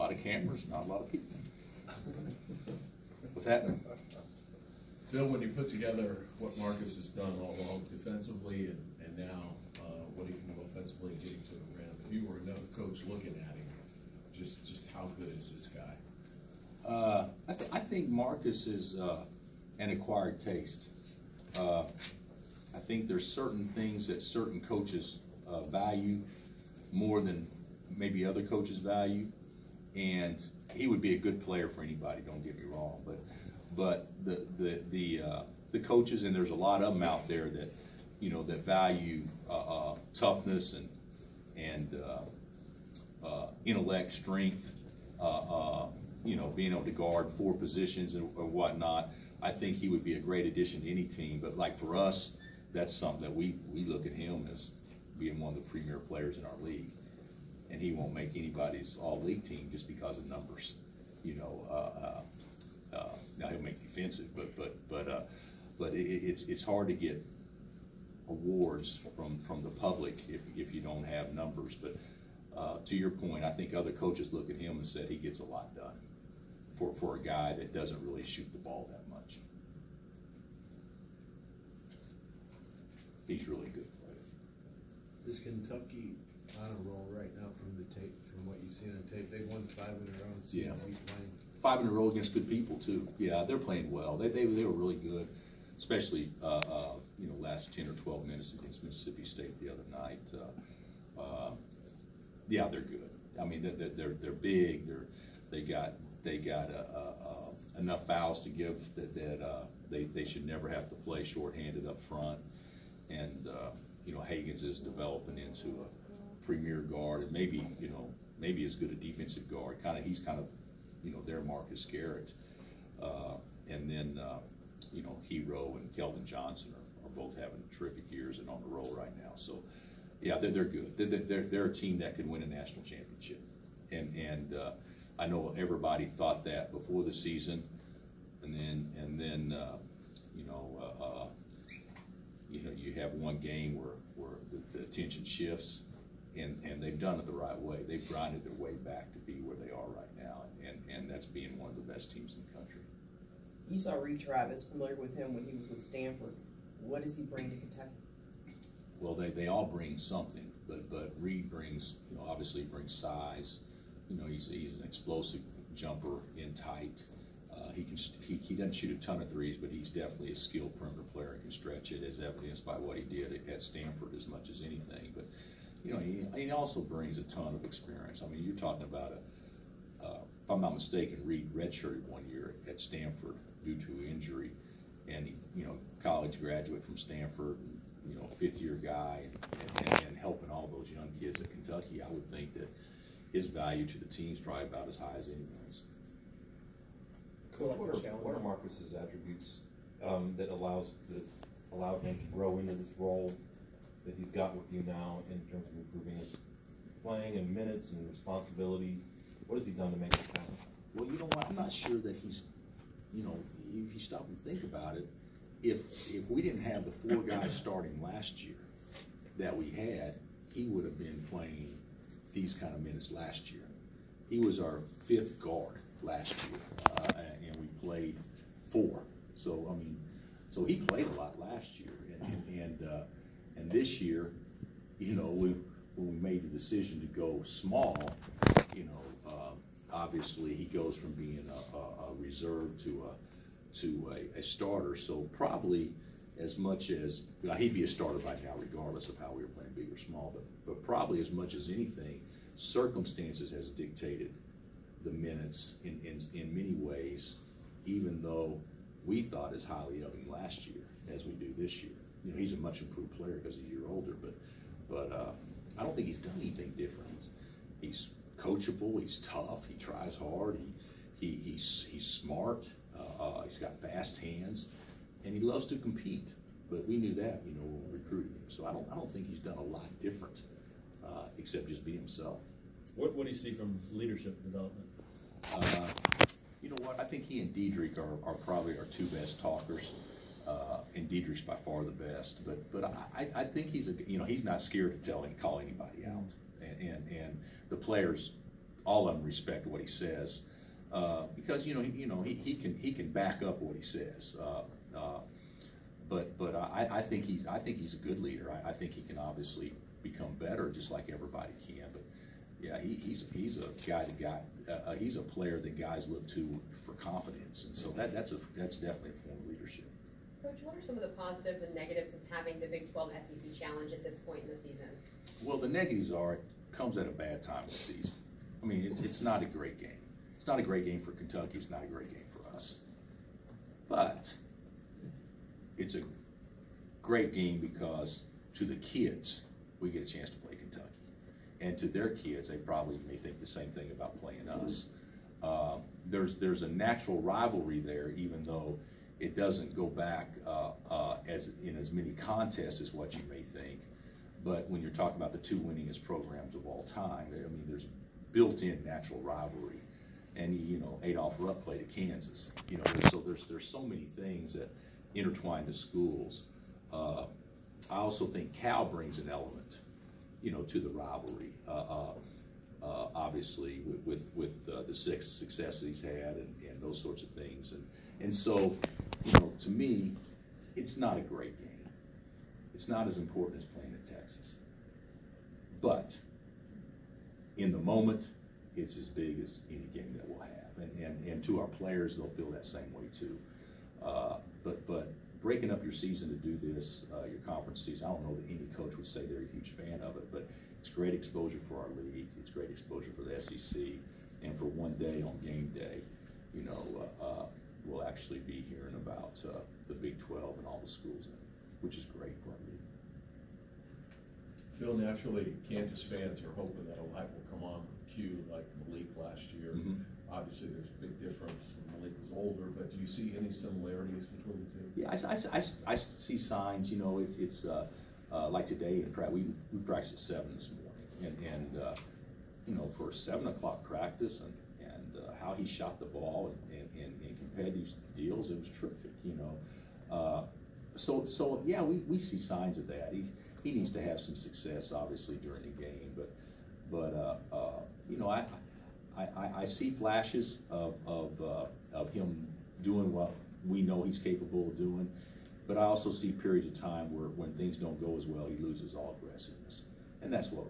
lot of cameras, not a lot of people. What's happening? Bill, when you put together what Marcus has done all along defensively and now what he can do offensively and getting to the rim, if you were another coach looking at him, just how good is this guy? I think Marcus is an acquired taste. I think there's certain things that certain coaches value more than maybe other coaches value, and he would be a good player for anybody. Don't get me wrong, but the coaches, and there's a lot of them out there that that value toughness and intellect, strength, being able to guard 4 positions or whatnot. I think he would be a great addition to any team. But like for us, that's something that we look at him as being one of the premier players in our league, and he won't make anybody's all-league team just because of numbers. Now he'll make defensive, but it's hard to get awards from the public if you don't have numbers. But to your point, I think other coaches look at him and said he gets a lot done for a guy that doesn't really shoot the ball that much. He's really good player. Is Kentucky on a roll right now from the tape, from what you've seen on tape? They've won 5 in a row. Yeah. Playing. 5 in a row against good people too. Yeah, they're playing well. They were really good, especially last 10 or 12 minutes against Mississippi State the other night. Yeah, they're good. I mean, they're big. They got enough fouls to give that they should never have to play shorthanded up front. And Hagens is developing into a premier guard, and maybe as good a defensive guard. He's kind of their Marcus Garrett, and then Hero and Kelvin Johnson are both having terrific years and on the roll right now. So yeah, they're good. They're a team that could win a national championship, and I know everybody thought that before the season, and then you have one game where the attention shifts, and they've done it the right way. They've grinded their way back to be where they are right now, and that's being one of the best teams in the country. You saw Reed Travis, familiar with him when he was with Stanford. What does he bring to Kentucky? Well, they all bring something, but Reed brings, obviously brings size. He's an explosive jumper in tight. He doesn't shoot a ton of threes, but he's definitely a skilled perimeter player and can stretch it, as evidenced by what he did at Stanford as much as anything. But he also brings a ton of experience. I mean, you're talking about if I'm not mistaken, Reed redshirted 1 year at Stanford due to injury, and college graduate from Stanford, 5th-year guy, and helping all those young kids at Kentucky. I would think that his value to the team is probably about as high as anyone's. Coach, what are Marcus's attributes that allowed him to grow into this role that he's got with you now in terms of improving his playing and minutes and responsibility? What has he done to make it happen? Well, you know what? I'm not sure that he's, if you stop and think about it, if we didn't have the 4 guys starting last year that we had, he would have been playing these kind of minutes last year. He was our 5th guard last year, and we played 4. So so he played a lot last year, and this year, when we made the decision to go small, obviously he goes from being a reserve to a starter. So probably as much as he'd be a starter right now, regardless of how we were playing, big or small. But probably as much as anything, circumstances has dictated the minutes in many ways, even though we thought as highly of him last year as we do this year. He's a much improved player because he's a year older, but I don't think he's done anything different. He's coachable, he's tough, he tries hard, he's smart, he's got fast hands, and he loves to compete. But we knew that, when we recruited him. So I don't think he's done a lot different, except just be himself. What do you see from leadership development? You know what? I think he and Diedrich are probably our 2 best talkers, and Diedrich's by far the best. But I think he's he's not scared to call anybody out, and the players all of them respect what he says, because he can back up what he says. But I think he's a good leader. I think he can obviously become better, just like everybody can. But yeah, he's a guy he's a player that guys look to for confidence, and so that's definitely a form of leadership. Coach, what are some of the positives and negatives of having the Big 12 SEC Challenge at this point in the season? Well, the negatives are it comes at a bad time of the season. I mean, it's not a great game. It's not a great game for Kentucky. It's not a great game for us. But it's a great game because to the kids, we get a chance to play Kentucky. And to their kids, they probably may think the same thing about playing us. There's a natural rivalry there, even though it doesn't go back as many contests as what you may think. But when you're talking about the two winningest programs of all time, I mean, there's built-in natural rivalry. And Adolph Rupp played at Kansas. So there's so many things that intertwine the schools. I also think Cal brings an element, to the rivalry. Obviously, with the success he's had and those sorts of things, and so to me, it's not a great game. It's not as important as playing in Texas, but in the moment, it's as big as any game that we'll have, and to our players, they'll feel that same way too. But breaking up your season to do this, your conference season, I don't know that any coach would say they're a huge fan of it, but it's great exposure for our league. It's great exposure for the SEC, and for one day on game day, we'll actually be hearing about the Big 12 and all the schools in it, which is great for our league. Phil, naturally, Kansas fans are hoping that a light will come on cue like Malik last year. Mm-hmm. Obviously, there's a big difference when Malik was older, but do you see any similarities between the two? Yeah, I see signs. It's like today in practice. We practiced at 7 this morning, and for a 7 o'clock practice and how he shot the ball and in competitive deals, it was terrific. So yeah, we see signs of that. He needs to have some success, obviously, during the game, but I see flashes of him doing what we know he's capable of doing, but I also see periods of time where when things don't go as well, he loses all aggressiveness, and that's what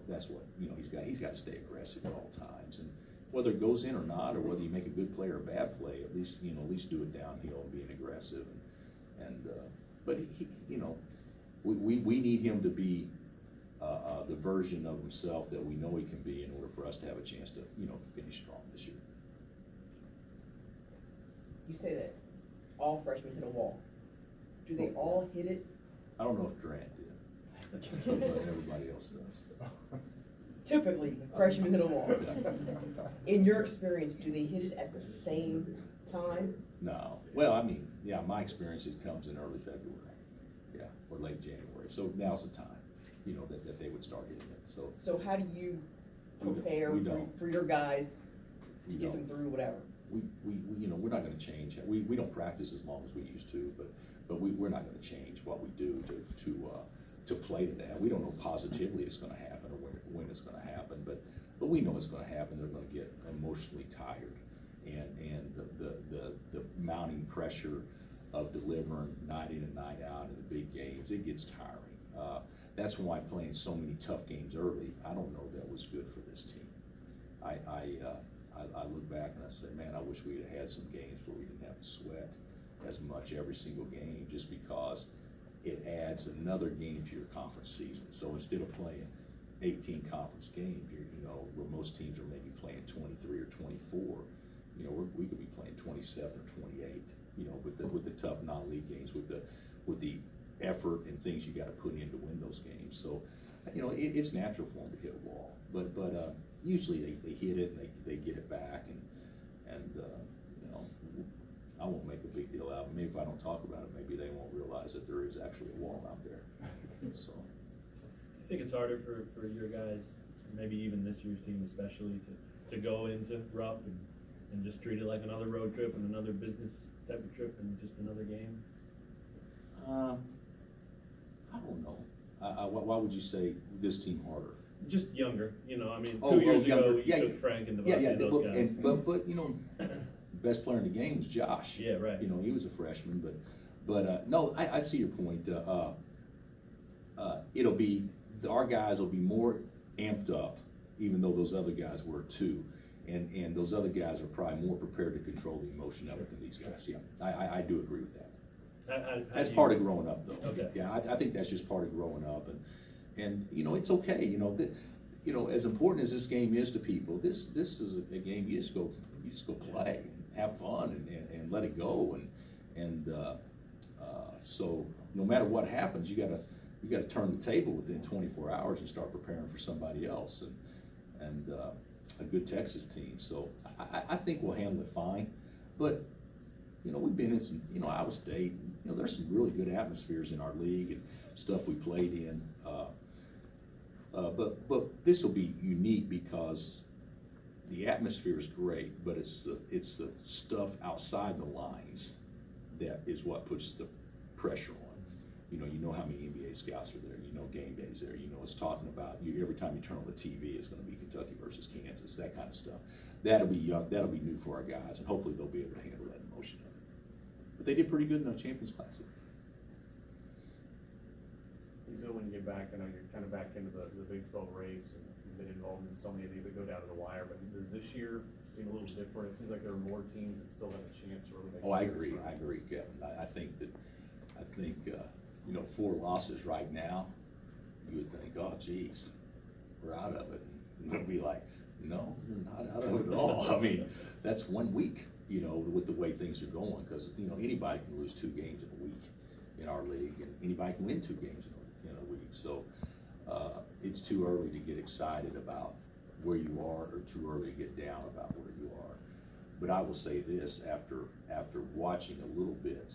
he's got to stay aggressive at all times, and whether it goes in or not, or whether you make a good play or a bad play, at least do it downhill and being aggressive, but we need him to be the version of himself that we know he can be in order for us to have a chance to, finish strong this year. You say that all freshmen hit a wall. Do they all hit it? I don't know if Durant did, but everybody else does. Typically, freshmen hit a wall. In your experience, do they hit it at the same time? No. Well, my experience, it comes in early February, or late January. So now's the time, that they would start hitting it. So how do you prepare for your guys to get them through whatever? We're not going to change that. We don't practice as long as we used to, but we're not going to change what we do to play to that. We don't know positively it's going to happen or when it's going to happen, but we know it's going to happen. They're going to get emotionally tired, and the mounting pressure of delivering night in and night out in the big games, it gets tiring. That's why playing so many tough games early, I don't know that was good for this team. I look back and I say, man, I wish we had some games where we didn't have to sweat as much every single game, just because it adds another game to your conference season. So instead of playing 18 conference games, where most teams are maybe playing 23 or 24, we could be playing 27 or 28. With the tough non-league games, with the effort and things you got to put in to win those games. So, it's natural for them to hit a wall, but usually they hit it and they get it back, and I won't make a big deal out of it. Maybe if I don't talk about it, maybe they won't realize that there is actually a wall out there. So, I think it's harder for your guys, maybe even this year's team especially, to go into Rupp and just treat it like another road trip and another business type of trip and just another game? I don't know. Why would you say this team harder? Just younger, you know. I mean, Oh, 2 years younger. ago, you Yeah, took Frank and Yeah, Devontae, those guys. but you know, best player in the game was Josh. Yeah, right. You know, he was a freshman, but no, I see your point. It'll be our guys will be more amped up, even though those other guys were too, and those other guys are probably more prepared to control the emotion of it than these guys. Yeah, I do agree with that. That's part of growing up, though. Okay. Yeah, I think that's just part of growing up, and you know, it's okay. You know, as important as this game is to people, this is a game you just go play, have fun, and let it go, and so no matter what happens, you gotta turn the table within 24 hours and start preparing for somebody else, and a good Texas team. So I think we'll handle it fine, but. You know, we've been in some, you know, Iowa State, you know, there's some really good atmospheres in our league and stuff we played in. But this will be unique because the atmosphere is great, but it's the stuff outside the lines that is what puts the pressure on. You know how many NBA scouts are there. You know, game days there. You know, it's talking about you every time you turn on the TV, it's going to be Kentucky versus Kansas, that kind of stuff. That'll be young. That'll be new for our guys, and hopefully they'll be able to handle that emotion of it. But they did pretty good in the Champions Classic. Bill, when you get back, I know you're kind of back into the Big 12 race, and you've been involved in so many of these that go down to the wire. But does this year seem a little different? It seems like there are more teams that still have a chance to really make. Oh, I agree, Kevin. I think you know, 4 losses right now, you would think, oh, geez, we're out of it. And it'd be like, no, you're not out of it at all. I mean, that's 1 week. You know, with the way things are going, because you know anybody can lose 2 games in a week in our league, and anybody can win 2 games in a week. So it's too early to get excited about where you are, or too early to get down about where you are. But I will say this: after watching a little bit,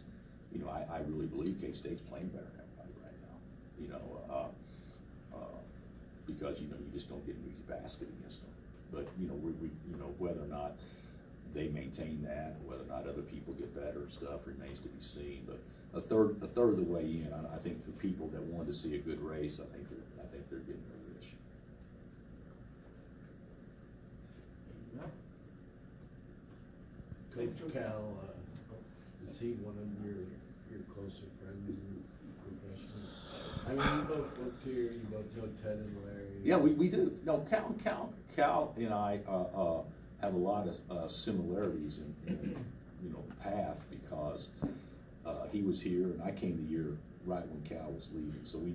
you know, I really believe K-State's playing better than everybody right now. You know, because you know you just don't get an easy basket against them. But you know, we you know whether or not they maintain that, whether or not other people get better and stuff remains to be seen. But a third of the way in, I think the people that wanted to see a good race, I think they're getting their wish. Coach Cal, is he one of your closer friends and professionals? I mean, you both work here, you both know Ted and Larry. Yeah, we do. No, Cal and I have a lot of similarities in you know, path, because he was here and I came the year right when Cal was leaving, so we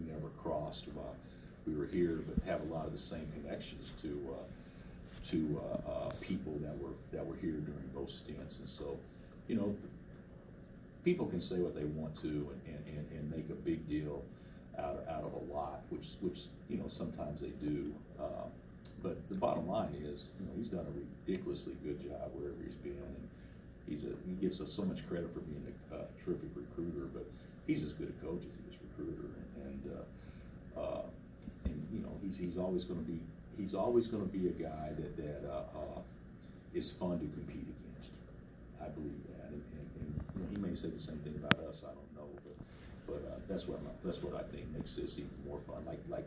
never crossed while we were here, but have a lot of the same connections to people that were here during both stints. And so, you know, people can say what they want to and make a big deal out of a lot, which you know sometimes they do. But the bottom line is, you know, he's done a ridiculously good job wherever he's been, and he gets so much credit for being a terrific recruiter. But he's as good a coach as he is recruiter, and you know he's always going to be a guy that is fun to compete against. I believe that, and you know, he may say the same thing about us. I don't know, but that's what I think makes this even more fun. Like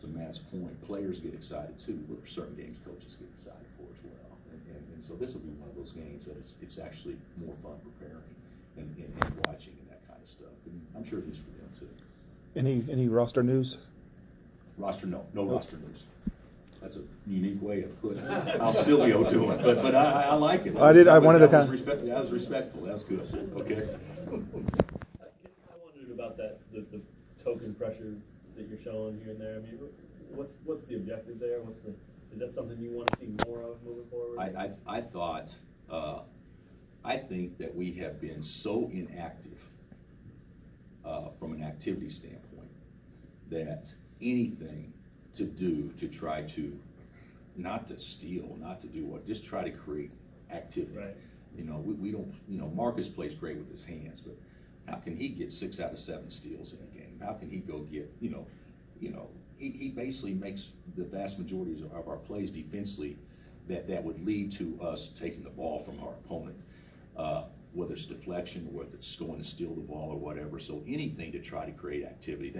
to Matt's point, players get excited too. There are certain games coaches get excited for as well, and so this will be one of those games that it's actually more fun preparing and watching and that kind of stuff. And I'm sure it is for them too. Any roster news? No roster news. That's a unique way of putting it. How's Silvio doing? But I like it. I wanted to kind of. That was respectful. That's good. Okay. I wondered about that, the token pressure that you're showing here and there. I mean, what's the objective there? Is that something you want to see more of moving forward? I think that we have been so inactive from an activity standpoint that anything to do to try to not to steal, not to do what, just try to create activity. Right. You know, we don't. You know, Marcus plays great with his hands, but how can he get 6 out of 7 steals in a game? How can he go get, you know, he basically makes the vast majority of our plays defensively that would lead to us taking the ball from our opponent, whether it's deflection, whether it's going to steal the ball or whatever. So anything to try to create activity,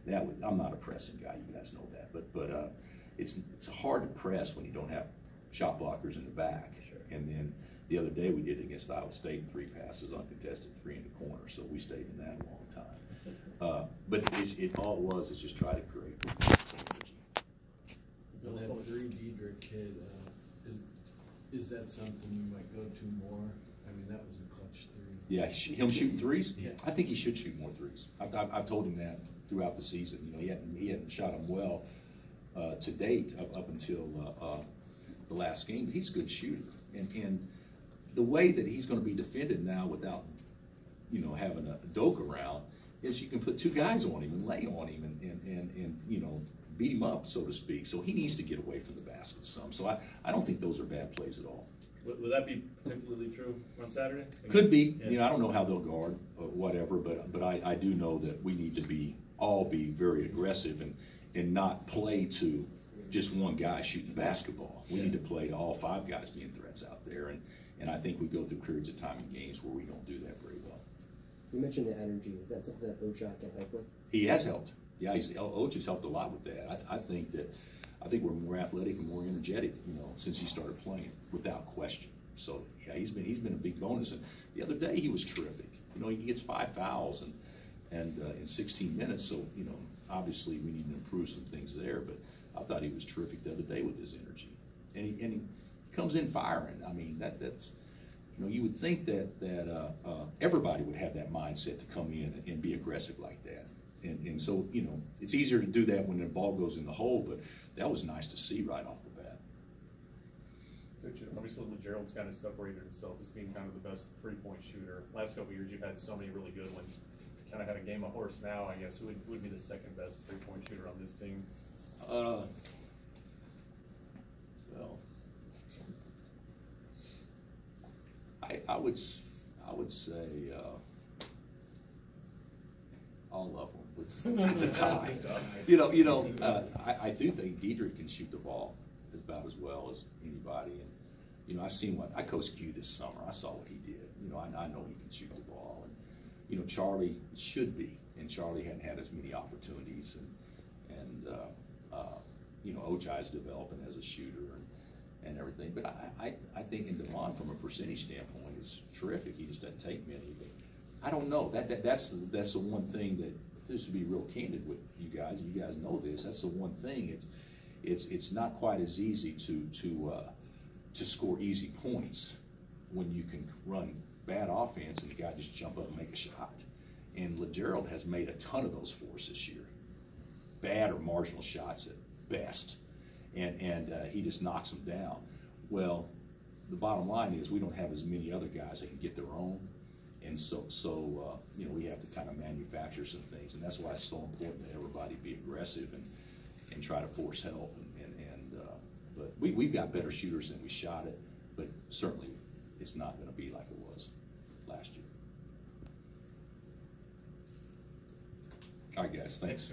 I'm not a pressing guy, you guys know that, but it's hard to press when you don't have shot blockers in the back. Sure. And then the other day we did it against Iowa State, 3 passes uncontested, 3 in the corner, so we stayed in that a long time. But it all it was is just try to create some energy. And that 3 Diedrich kid, is that something you might go to more? I mean, that was a clutch 3. Yeah, him shooting threes? Yeah. I think he should shoot more threes. I've told him that throughout the season. You know, he hadn't shot them well to date up until the last game, but he's a good shooter. And the way that he's going to be defended now without, you know, having a Doak around is you can put 2 guys on him and lay on him and you know, beat him up, so to speak. So he needs to get away from the basket some. So I don't think those are bad plays at all. Would that be particularly true on Saturday? Could be. Yeah. You know, I don't know how they'll guard or whatever, but I do know that we need to all be very aggressive and not play to just one guy shooting basketball. We need to play to all 5 guys being threats out there, and I think we go through periods of time in games where we don't do that very well. You mentioned the energy. Is that something that Ochai can help with? He He has helped. Yeah, Oach has helped a lot with that. I think we're more athletic and more energetic, you know, since he started playing, without question. So yeah, he's been a big bonus. And the other day he was terrific. You know, he gets 5 fouls and in 16 minutes. So you know, obviously we need to improve some things there. But I thought he was terrific the other day with his energy, and he comes in firing. I mean, that's. You know, you would think that everybody would have that mindset to come in and be aggressive like that. And so, you know, it's easier to do that when the ball goes in the hole, but that was nice to see right off the bat. Obviously, Gerald's kind of separated himself as being kind of the best 3-point shooter. Last couple of years, you've had so many really good ones. Kind of had a game of horse now, I guess. Who would be the second best 3-point shooter on this team? Well, I would say all of them. It's a tie. I do think Diedrich can shoot the ball about as well as anybody. And you know, I've seen I coached Q this summer. I saw what he did. You know, I know he can shoot the ball. And you know, Charlie should be, and Charlie hadn't had as many opportunities. And you know, Ochai's developing as a shooter and everything. But I think in Devon, from a percentage standpoint, is terrific. He just doesn't take many. But I don't know. That's the one thing that, just to be real candid with you guys, and you guys know this, that's the one thing. It's not quite as easy to score easy points when you can run bad offense and the guy just jump up and make a shot. And LeGerald has made a ton of those for us this year. Bad or marginal shots at best. And he just knocks them down. Well, the bottom line is we don't have as many other guys that can get their own. And so you know, we have to kind of manufacture some things. And that's why it's so important that everybody be aggressive and try to force help. But we've got better shooters than we shot it, but certainly it's not going to be like it was last year. All right, guys, thanks.